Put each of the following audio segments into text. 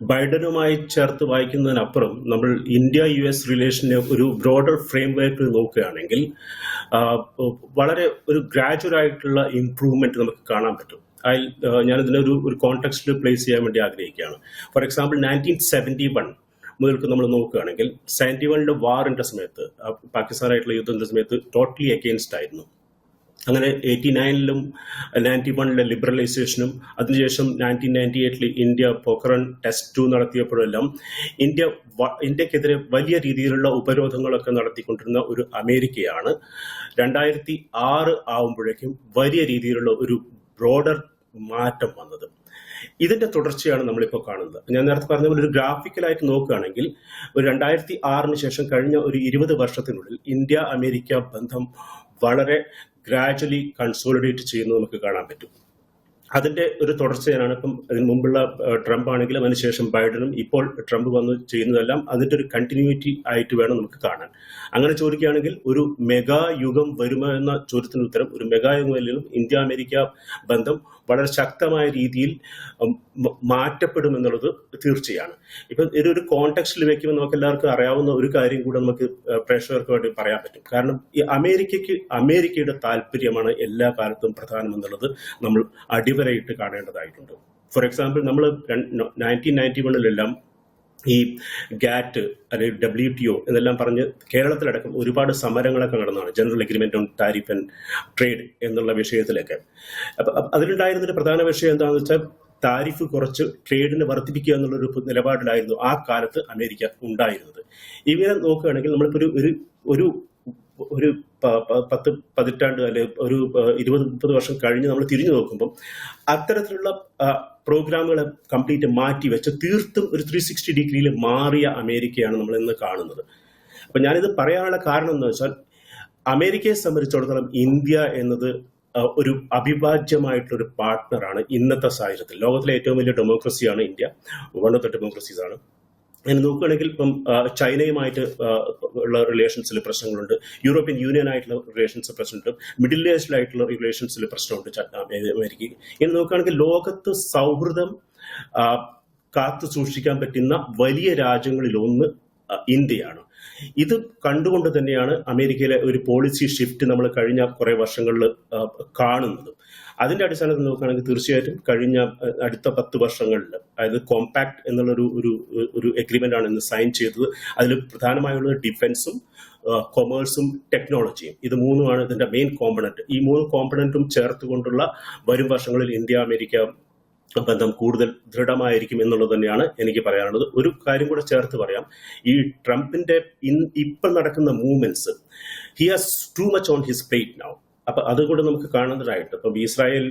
ബൈഡനുമായി ചേർത്ത് വായിക്കുന്നതിനപ്പുറം നമ്മൾ India US റിലേഷനെ ഒരു ബ്രോഡർ ഫ്രെയിം വർക്കിൽ നോക്കുകയാണെങ്കിൽ വളരെ ഒരു ഗ്രാജുവൽ ആയിട്ടുള്ള ഇംപ്രൂവ്മെന്റ് നമുക്ക് കാണാൻ പറ്റും. ഞാനിതിനെ ഒരു കോണ്ടെക്സ്റ്റിൽ പ്ലേസ് ചെയ്യാൻ വേണ്ടി ആഗ്രഹിക്കുകയാണ്. ഫോർ എക്സാമ്പിൾ 1971 മുതൽക്ക് നമ്മൾ നോക്കുകയാണെങ്കിൽ 71 വാറിന്റെ സമയത്ത്, പാകിസ്ഥാനായിട്ടുള്ള യുദ്ധത്തിന്റെ സമയത്ത് ടോട്ടലി അഗെയിൻസ്റ്റ് ആയിരുന്നു. അങ്ങനെ 89 91 ലിബറലൈസേഷനും അതിനുശേഷം 1998 ഇന്ത്യ പോഖ്റാൻ ടെസ്റ്റ് 2 നടത്തിയപ്പോഴെല്ലാം ഇന്ത്യക്കെതിരെ വലിയ രീതിയിലുള്ള ഉപരോധങ്ങളൊക്കെ നടത്തിക്കൊണ്ടിരുന്ന ഒരു അമേരിക്കയാണ് 2006 ആവുമ്പോഴേക്കും വലിയ രീതിയിലുള്ള ഒരു ബ്രോഡർ മാറ്റം വന്നത്. ഇതിന്റെ തുടർച്ചയാണ് നമ്മളിപ്പോൾ കാണുന്നത്. ഞാൻ നേരത്തെ പറഞ്ഞ പോലെ ഒരു ഗ്രാഫിക്കലായിട്ട് നോക്കുകയാണെങ്കിൽ ഒരു 2006 ശേഷം കഴിഞ്ഞ ഒരു 20 വർഷത്തിനുള്ളിൽ ഇന്ത്യ അമേരിക്ക ബന്ധം വളരെ ഗ്രാജുവലി കൺസോളിഡേറ്റ് ചെയ്യുന്നത് നമുക്ക് കാണാൻ പറ്റും. അതിന്റെ ഒരു തുടർച്ചയാണ് ഇപ്പം അതിന് മുമ്പുള്ള ട്രംപ് ആണെങ്കിലും അതിനുശേഷം ബൈഡനും ഇപ്പോൾ ട്രംപ് വന്ന് ചെയ്യുന്നതെല്ലാം അതിന്റെ ഒരു കണ്ടിന്യൂറ്റി ആയിട്ട് വേണം നമുക്ക് കാണാൻ. അങ്ങനെ ചോദിക്കുകയാണെങ്കിൽ ഒരു മെഗാ യുഗം വരുമോ എന്ന ചോദ്യത്തിന് ഉത്തരം ഒരു മെഗാ യുഗം ഇന്ത്യ അമേരിക്ക ബന്ധം വളരെ ശക്തമായ രീതിയിൽ മാറ്റപ്പെടും എന്നുള്ളത് തീർച്ചയാണ്. ഇപ്പം ഒരു കോണ്ടെക്സ്റ്റിൽ വെക്കുമ്പോൾ നമുക്ക് എല്ലാവർക്കും അറിയാവുന്ന ഒരു കാര്യം കൂടെ നമുക്ക് പ്രേക്ഷകർക്ക് വേണ്ടി പറയാൻ പറ്റും. കാരണം ഈ അമേരിക്കയുടെ താല്പര്യമാണ് എല്ലാ കാലത്തും പ്രധാനം എന്നുള്ളത് നമ്മൾ അടിവരയിട്ട് കാണേണ്ടതായിട്ടുണ്ട്. ഫോർ എക്സാമ്പിൾ നമ്മൾ 1991 ഈ ഗാറ്റ് അല്ലെങ്കിൽ WTO എന്നെല്ലാം പറഞ്ഞ് കേരളത്തിലടക്കം ഒരുപാട് സമരങ്ങളൊക്കെ നടന്നതാണ്. General agreement on tariff and trade എന്നുള്ള വിഷയത്തിലൊക്കെ. അപ്പൊ അതിലുണ്ടായിരുന്നൊരു പ്രധാന വിഷയം എന്താണെന്ന് വെച്ചാൽ താരിഫ് കുറച്ച് ട്രേഡിനെ വർദ്ധിപ്പിക്കുക എന്നുള്ളൊരു നിലപാടിലായിരുന്നു ആ കാലത്ത് അമേരിക്ക ഉണ്ടായിരുന്നത്. ഇങ്ങനെ നോക്കുകയാണെങ്കിൽ നമ്മളിപ്പോൾ ഒരു 10 പതിറ്റാണ്ട് അല്ലെ ഒരു 20-30 വർഷം കഴിഞ്ഞ് നമ്മൾ തിരിഞ്ഞു നോക്കുമ്പോൾ അത്തരത്തിലുള്ള പ്രോഗ്രാമുകളെ കംപ്ലീറ്റ് മാറ്റിവെച്ച് തീർത്തും ഒരു 360 ഡിഗ്രിയിൽ മാറിയ അമേരിക്കയാണ് നമ്മൾ ഇന്ന് കാണുന്നത്. അപ്പൊ ഞാനിത് പറയാനുള്ള കാരണം എന്ന് വെച്ചാൽ അമേരിക്കയെ സംബന്ധിച്ചിടത്തോളം ഇന്ത്യ എന്നത് ഒരു അവിഭാജ്യമായിട്ടുള്ളൊരു പാർട്ട്ണറാണ് ഇന്നത്തെ സാഹചര്യത്തിൽ. ലോകത്തിലെ ഏറ്റവും വലിയ ഡെമോക്രസിയാണ് India, one of the democracies ആണ്. അങ്ങനെ നോക്കുകയാണെങ്കിൽ ഇപ്പം ചൈനയുമായിട്ട് ഉള്ള റിലേഷൻസിൽ പ്രശ്നങ്ങളുണ്ട്, യൂറോപ്യൻ യൂണിയൻ ആയിട്ടുള്ള റിലേഷൻസ് പ്രശ്നമുണ്ട്, മിഡിൽ ഈസ്റ്റിലായിട്ടുള്ള റിലേഷൻസിൽ പ്രശ്നമുണ്ട് അമേരിക്കയ്ക്ക്. ഇങ്ങനെ നോക്കുകയാണെങ്കിൽ ലോകത്ത് സൗഹൃദം കാത്തു സൂക്ഷിക്കാൻ പറ്റുന്ന വലിയ രാജ്യങ്ങളിലൊന്ന് ഇന്ത്യയാണ്. ഇത് കണ്ടുകൊണ്ട് തന്നെയാണ് അമേരിക്കയിലെ ഒരു പോളിസി ഷിഫ്റ്റ് നമ്മൾ കഴിഞ്ഞ കുറെ വർഷങ്ങളിൽ കാണുന്നത്. അതിന്റെ അടിസ്ഥാനത്തിൽ നോക്കുകയാണെങ്കിൽ തീർച്ചയായിട്ടും കഴിഞ്ഞ അടുത്ത 10 വർഷങ്ങളിൽ, അതായത് കോമ്പാക്ട് എന്നുള്ള ഒരു എഗ്രിമെന്റ് ആണ് ഇന്ന് സൈൻ ചെയ്തത്. അതിൽ പ്രധാനമായുള്ളത് ഡിഫൻസും കൊമേഴ്സും ടെക്നോളജിയും, ഇത് മൂന്നുമാണ് ഇതിന്റെ മെയിൻ കോമ്പണന്റ്. ഈ 3 കോമ്പണന്റും ചേർത്തുകൊണ്ടുള്ള വരും വർഷങ്ങളിൽ ഇന്ത്യ അമേരിക്ക ബന്ധം കൂടുതൽ ദൃഢമായിരിക്കും എന്നുള്ളത് തന്നെയാണ് എനിക്ക് പറയാനുള്ളത്. ഒരു കാര്യം കൂടെ ചേർത്ത് പറയാം, ഈ ട്രംപിന്റെ ഇപ്പം നടക്കുന്ന movements, he has too much on his plate now. അപ്പൊ അതുകൂടെ നമുക്ക് കാണുന്നതായിട്ട് ഇപ്പം ഇസ്രായേൽ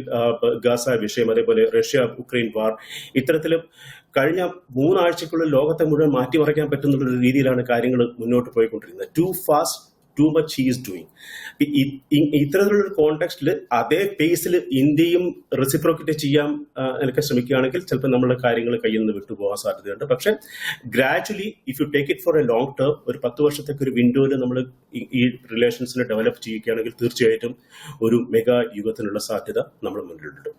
ഗാസ വിഷയം, അതേപോലെ റഷ്യ ഉക്രൈൻ വാർ, ഇത്തരത്തിൽ കഴിഞ്ഞ 3 ആഴ്ചക്കുള്ളിൽ ലോകത്തെ മുഴുവൻ മാറ്റിമറിക്കാൻ പറ്റുന്ന രീതിയിലാണ് കാര്യങ്ങൾ മുന്നോട്ട് പോയിക്കൊണ്ടിരിക്കുന്നത്. Too fast, too much he is doing. ഇത്തരത്തിലുള്ള കോണ്ടെക്സ്റ്റിൽ അതേ പേസിൽ ഇന്ത്യയും റെസിപ്രോക്കേറ്റ് ചെയ്യാൻ എനിക്ക് ശ്രമിക്കുകയാണെങ്കിൽ ചിലപ്പോൾ നമ്മളുടെ കാര്യങ്ങൾ കയ്യിൽ നിന്ന് വിട്ടുപോകാൻ സാധ്യതയുണ്ട്. പക്ഷെ gradually if you take it for A long term, ഒരു 10 വർഷത്തേക്ക് ഒരു വിൻഡോയിൽ നമ്മൾ ഈ റിലേഷൻസിനെ ഡെവലപ്പ് ചെയ്യുകയാണെങ്കിൽ തീർച്ചയായിട്ടും ഒരു മെഗാ യുഗത്തിനുള്ള സാധ്യത നമ്മുടെ മുന്നിലുണ്ട്.